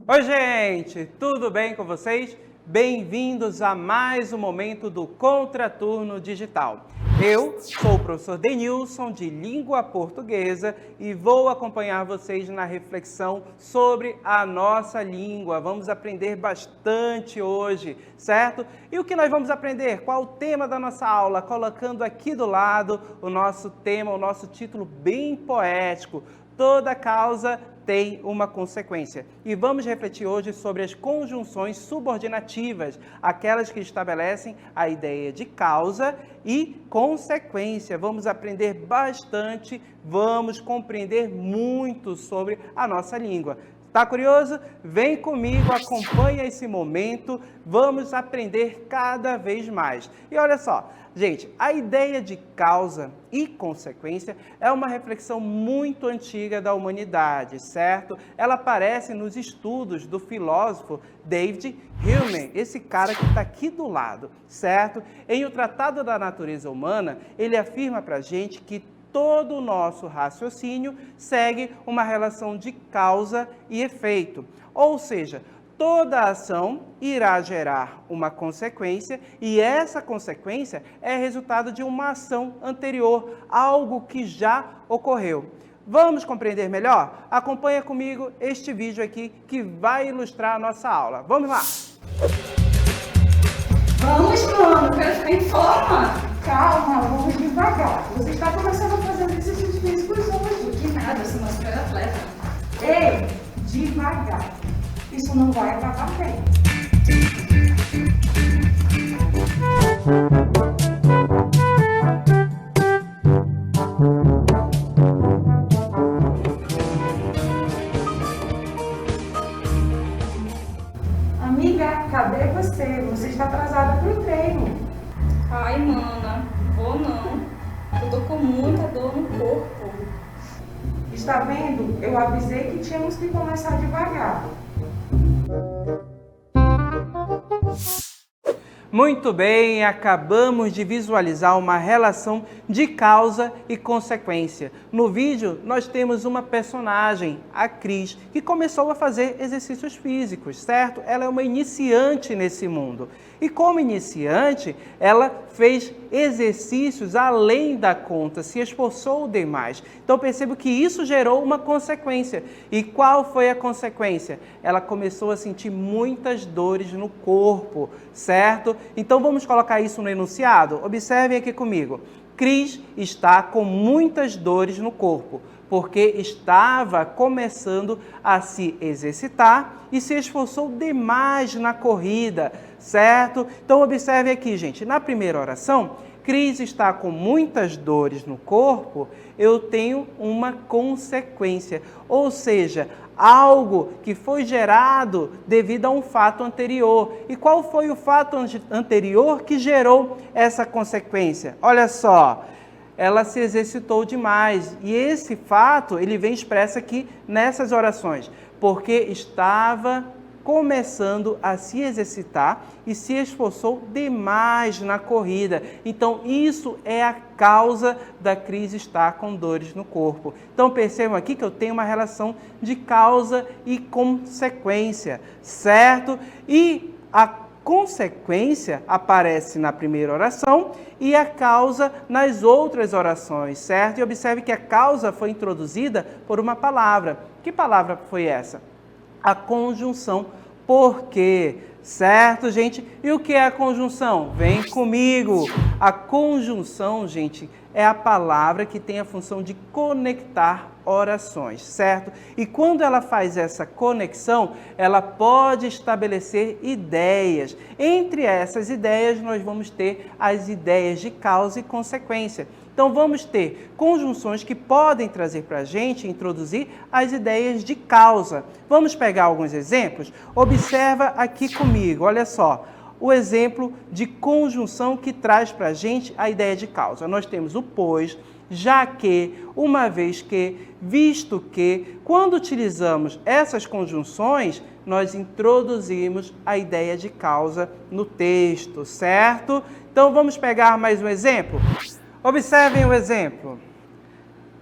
Oi, gente! Tudo bem com vocês? Bem-vindos a mais um momento do Contraturno Digital. Eu sou o professor Denilson, de Língua Portuguesa, e vou acompanhar vocês na reflexão sobre a nossa língua. Vamos aprender bastante hoje, certo? E o que nós vamos aprender? Qual o tema da nossa aula? Colocando aqui do lado o nosso tema, o nosso título bem poético. Toda causa tem uma consequência. E vamos refletir hoje sobre as conjunções subordinativas, aquelas que estabelecem a ideia de causa e consequência. Vamos aprender bastante, vamos compreender muito sobre a nossa língua. Tá curioso? Vem comigo, acompanha esse momento, vamos aprender cada vez mais. E olha só, gente, a ideia de causa e consequência é uma reflexão muito antiga da humanidade, certo? Ela aparece nos estudos do filósofo David Hume, esse cara que está aqui do lado, certo? Em O Tratado da Natureza Humana, ele afirma para a gente que todo o nosso raciocínio segue uma relação de causa e efeito. Ou seja, toda ação irá gerar uma consequência e essa consequência é resultado de uma ação anterior, algo que já ocorreu. Vamos compreender melhor? Acompanha comigo este vídeo aqui que vai ilustrar a nossa aula. Vamos lá! Vamos, mano, quero ficar em forma. Calma, vamos devagar. Você está começando a fazer exercícios físicos hoje. Que nada, eu sou uma super atleta. Ei, devagar. Isso não vai acabar bem. Amiga, cadê você? Você está atrasada para o treino. Ai, mana, vou não. Eu tô com muita dor no corpo. Está vendo? Eu avisei que tínhamos que começar devagar. Muito bem, acabamos de visualizar uma relação de causa e consequência. No vídeo, nós temos uma personagem, a Cris, que começou a fazer exercícios físicos, certo? Ela é uma iniciante nesse mundo. E como iniciante, ela fez exercícios além da conta, se esforçou demais. Então percebo que isso gerou uma consequência. E qual foi a consequência? Ela começou a sentir muitas dores no corpo, certo? Então vamos colocar isso no enunciado? Observem aqui comigo. Cris está com muitas dores no corpo, porque estava começando a se exercitar e se esforçou demais na corrida, certo? Então observe aqui, gente, na primeira oração, Cris está com muitas dores no corpo, eu tenho uma consequência, ou seja, algo que foi gerado devido a um fato anterior. E qual foi o fato anterior que gerou essa consequência? Olha só, ela se exercitou demais. E esse fato, ele vem expresso aqui nessas orações, porque estava começando a se exercitar e se esforçou demais na corrida. Então, isso é a causa da Cris estar com dores no corpo. Então, percebam aqui que eu tenho uma relação de causa e consequência, certo? E a consequência aparece na primeira oração e a causa nas outras orações, certo? E observe que a causa foi introduzida por uma palavra. Que palavra foi essa? A conjunção porque, certo, gente? E o que é a conjunção? Vem comigo! A conjunção, gente, é a palavra que tem a função de conectar orações, certo? E quando ela faz essa conexão, ela pode estabelecer ideias. Entre essas ideias, nós vamos ter as ideias de causa e consequência. Então, vamos ter conjunções que podem trazer para a gente, introduzir as ideias de causa. Vamos pegar alguns exemplos? Observa aqui comigo, olha só. O exemplo de conjunção que traz para a gente a ideia de causa. Nós temos o pois, já que, uma vez que, visto que. Quando utilizamos essas conjunções, nós introduzimos a ideia de causa no texto, certo? Então, vamos pegar mais um exemplo? Observem o exemplo.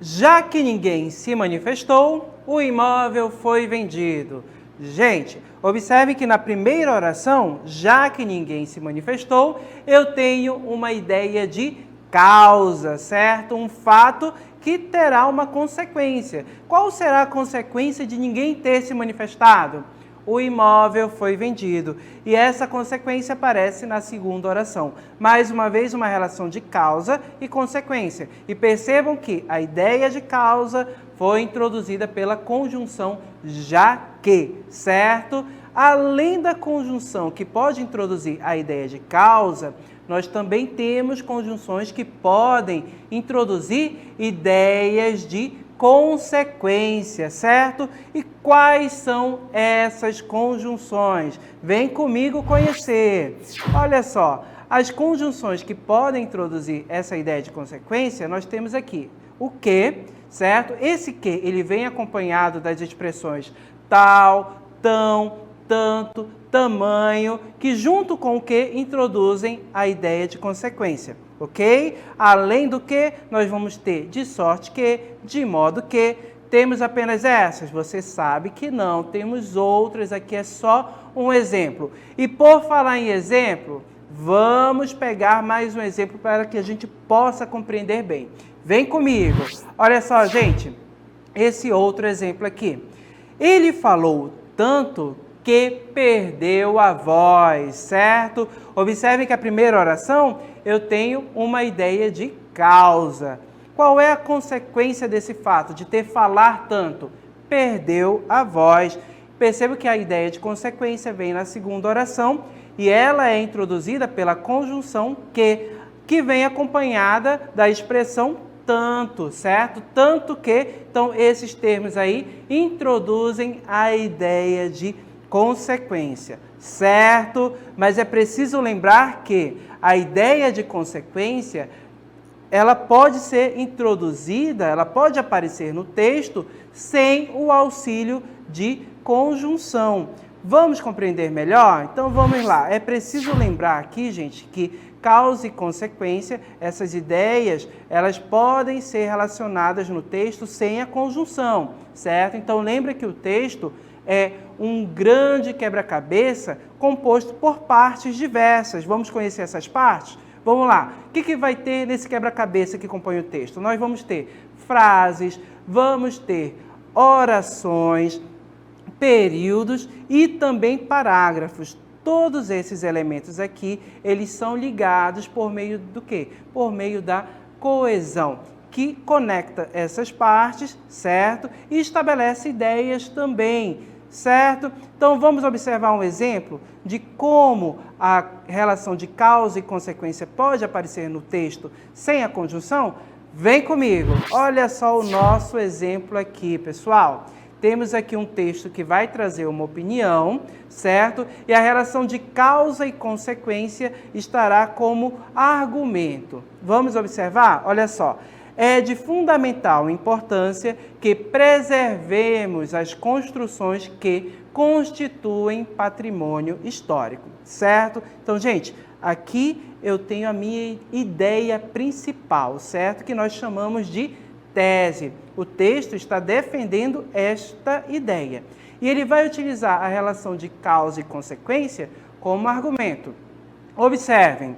Já que ninguém se manifestou, o imóvel foi vendido. Gente, observe que na primeira oração, já que ninguém se manifestou, eu tenho uma ideia de causa, certo? Um fato que terá uma consequência. Qual será a consequência de ninguém ter se manifestado? O imóvel foi vendido. E essa consequência aparece na segunda oração. Mais uma vez, uma relação de causa e consequência. E percebam que a ideia de causa foi introduzida pela conjunção já que, certo? Além da conjunção que pode introduzir a ideia de causa, nós também temos conjunções que podem introduzir ideias de consequência, certo? E quais são essas conjunções? Vem comigo conhecer. Olha só, as conjunções que podem introduzir essa ideia de consequência, nós temos aqui o que, certo? Esse que, ele vem acompanhado das expressões tal, tão, tanto, tamanho, que junto com o que introduzem a ideia de consequência, ok? Além do que, nós vamos ter de sorte que, de modo que, temos apenas essas? Você sabe que não, temos outras, aqui é só um exemplo. E por falar em exemplo, vamos pegar mais um exemplo para que a gente possa compreender bem. Vem comigo. Olha só, gente, esse outro exemplo aqui. Ele falou tanto que perdeu a voz, certo? Observe que a primeira oração eu tenho uma ideia de causa. Qual é a consequência desse fato de ter falar tanto? Perdeu a voz. Percebo que a ideia de consequência vem na segunda oração e ela é introduzida pela conjunção que vem acompanhada da expressão tanto, certo? Tanto que, então esses termos aí introduzem a ideia de consequência, certo? Mas é preciso lembrar que a ideia de consequência, ela pode ser introduzida, ela pode aparecer no texto sem o auxílio de conjunção. Vamos compreender melhor? Então vamos lá. É preciso lembrar aqui, gente, que causa e consequência, essas ideias, elas podem ser relacionadas no texto sem a conjunção, certo? Então lembra que o texto é um grande quebra-cabeça composto por partes diversas. Vamos conhecer essas partes? Vamos lá. O que vai ter nesse quebra-cabeça que compõe o texto? Nós vamos ter frases, vamos ter orações, períodos e também parágrafos. Todos esses elementos aqui, eles são ligados por meio do quê? Por meio da coesão, que conecta essas partes, certo? E estabelece ideias também, certo? Então, vamos observar um exemplo de como a relação de causa e consequência pode aparecer no texto sem a conjunção? Vem comigo! Olha só o nosso exemplo aqui, pessoal. Temos aqui um texto que vai trazer uma opinião, certo? E a relação de causa e consequência estará como argumento. Vamos observar? Olha só. É de fundamental importância que preservemos as construções que constituem patrimônio histórico, certo? Então, gente, aqui eu tenho a minha ideia principal, certo? Que nós chamamos de tese. O texto está defendendo esta ideia. E ele vai utilizar a relação de causa e consequência como argumento. Observem,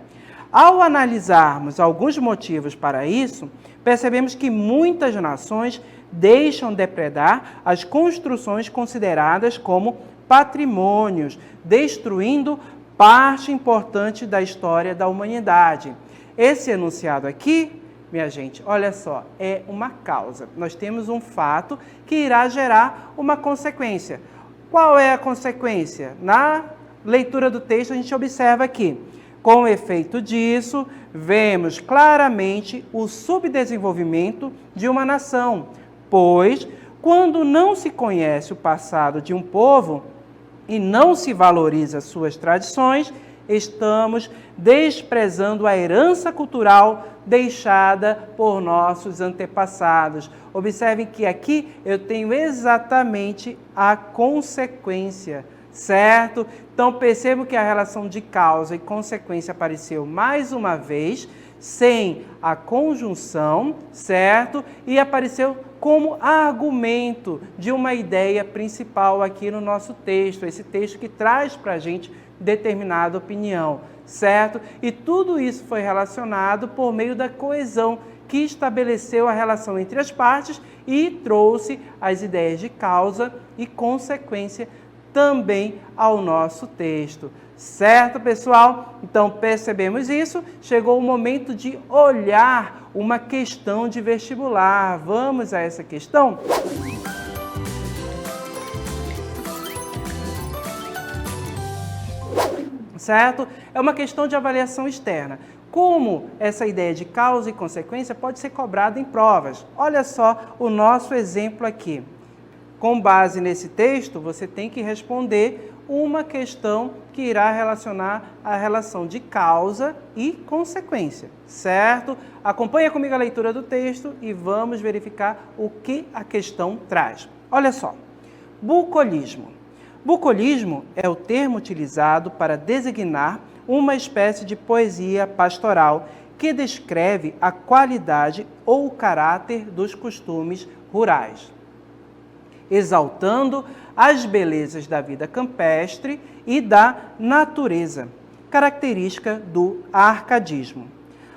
ao analisarmos alguns motivos para isso, percebemos que muitas nações deixam depredar as construções consideradas como patrimônios, destruindo parte importante da história da humanidade. Esse enunciado aqui, minha gente, olha só, é uma causa. Nós temos um fato que irá gerar uma consequência. Qual é a consequência? Na leitura do texto, a gente observa aqui. Com efeito disso, vemos claramente o subdesenvolvimento de uma nação, pois, quando não se conhece o passado de um povo e não se valoriza suas tradições, estamos desprezando a herança cultural deixada por nossos antepassados. Observem que aqui eu tenho exatamente a consequência, certo? Então percebo que a relação de causa e consequência apareceu mais uma vez, sem a conjunção, certo? E apareceu como argumento de uma ideia principal aqui no nosso texto, esse texto que traz para a gente determinada opinião, certo? E tudo isso foi relacionado por meio da coesão, que estabeleceu a relação entre as partes e trouxe as ideias de causa e consequência também ao nosso texto. Certo, pessoal? Então, percebemos isso. Chegou o momento de olhar uma questão de vestibular. Vamos a essa questão? Certo? É uma questão de avaliação externa. Como essa ideia de causa e consequência pode ser cobrada em provas? Olha só o nosso exemplo aqui. Com base nesse texto, você tem que responder uma questão que irá relacionar a relação de causa e consequência, certo? Acompanha comigo a leitura do texto e vamos verificar o que a questão traz. Olha só, bucolismo. Bucolismo é o termo utilizado para designar uma espécie de poesia pastoral que descreve a qualidade ou o caráter dos costumes rurais, exaltando as belezas da vida campestre e da natureza, característica do arcadismo.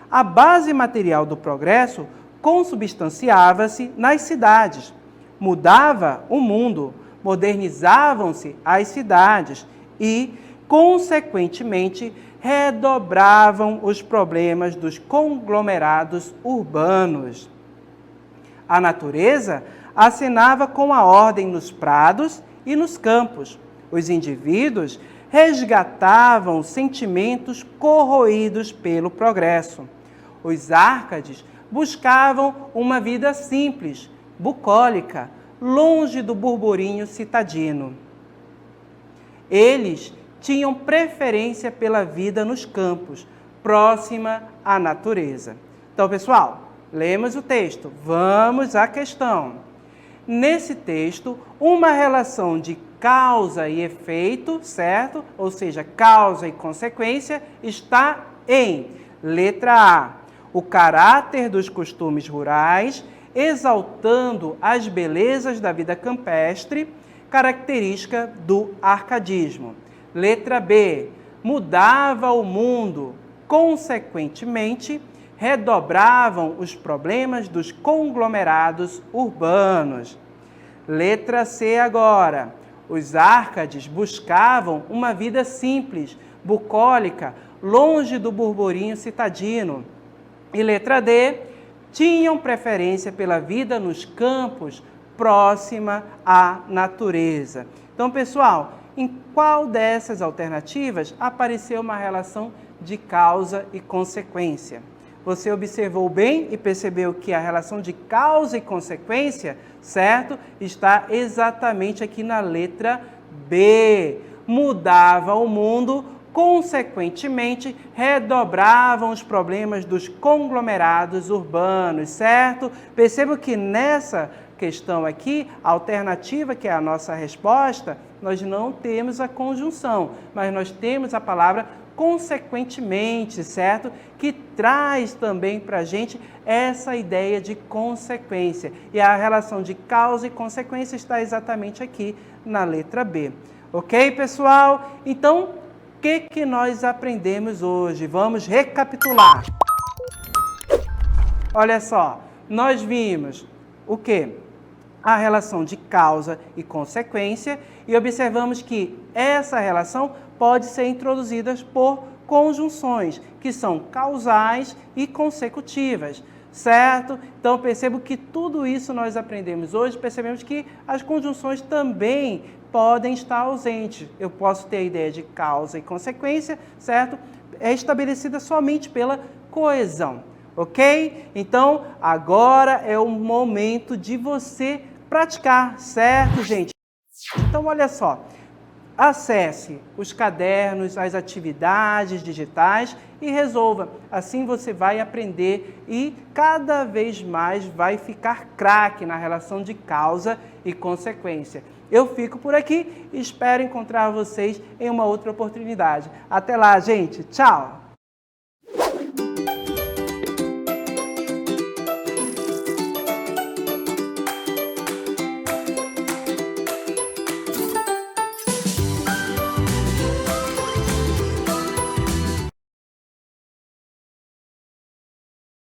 A base material do progresso consubstanciava-se nas cidades, mudava o mundo, modernizavam-se as cidades e, consequentemente, redobravam os problemas dos conglomerados urbanos. A natureza acenava com a ordem nos prados e nos campos. Os indivíduos resgatavam sentimentos corroídos pelo progresso. Os árcades buscavam uma vida simples, bucólica, longe do burburinho citadino. Eles tinham preferência pela vida nos campos, próxima à natureza. Então, pessoal, lemos o texto. Vamos à questão. Nesse texto, uma relação de causa e efeito, certo? Ou seja, causa e consequência, está em letra A, o caráter dos costumes rurais, exaltando as belezas da vida campestre, característica do arcadismo. Letra B, mudava o mundo, consequentemente, redobravam os problemas dos conglomerados urbanos. Letra C agora. Os árcades buscavam uma vida simples, bucólica, longe do burburinho citadino. E letra D, tinham preferência pela vida nos campos, próxima à natureza. Então, pessoal, em qual dessas alternativas apareceu uma relação de causa e consequência? Você observou bem e percebeu que a relação de causa e consequência, certo? Está exatamente aqui na letra B. Mudava o mundo, consequentemente, redobravam os problemas dos conglomerados urbanos, certo? Perceba que nessa questão aqui, a alternativa, que é a nossa resposta, nós não temos a conjunção, mas nós temos a palavra consequentemente, certo? Que traz também para a gente essa ideia de consequência. E a relação de causa e consequência está exatamente aqui na letra B. Ok, pessoal? Então, o que nós aprendemos hoje? Vamos recapitular. Olha só, nós vimos o quê? A relação de causa e consequência e observamos que essa relação pode ser introduzida por conjunções, que são causais e consecutivas, certo? Então, percebo que tudo isso nós aprendemos hoje, percebemos que as conjunções também podem estar ausentes. Eu posso ter a ideia de causa e consequência, certo? É estabelecida somente pela coesão, ok? Então, agora é o momento de você praticar, certo, gente? Então, olha só. Acesse os cadernos, as atividades digitais e resolva. Assim você vai aprender e cada vez mais vai ficar craque na relação de causa e consequência. Eu fico por aqui e espero encontrar vocês em uma outra oportunidade. Até lá, gente. Tchau!